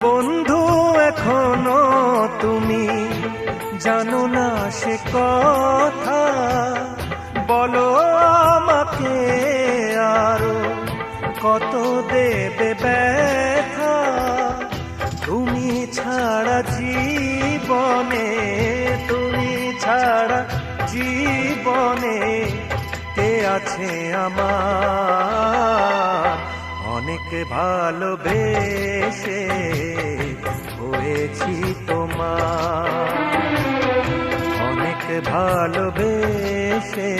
বন্ধু এখনো তুমি জানো না সে কথা, বলো আমাকে আরো কত দেবে ব্যথা। তুমি ছাড়া জীবনে, তুমি ছাড়া জীবনে কে আছে আমার? অনেক ভালোবেসে হয়েছি তোমার, অনেক ভালোবেসে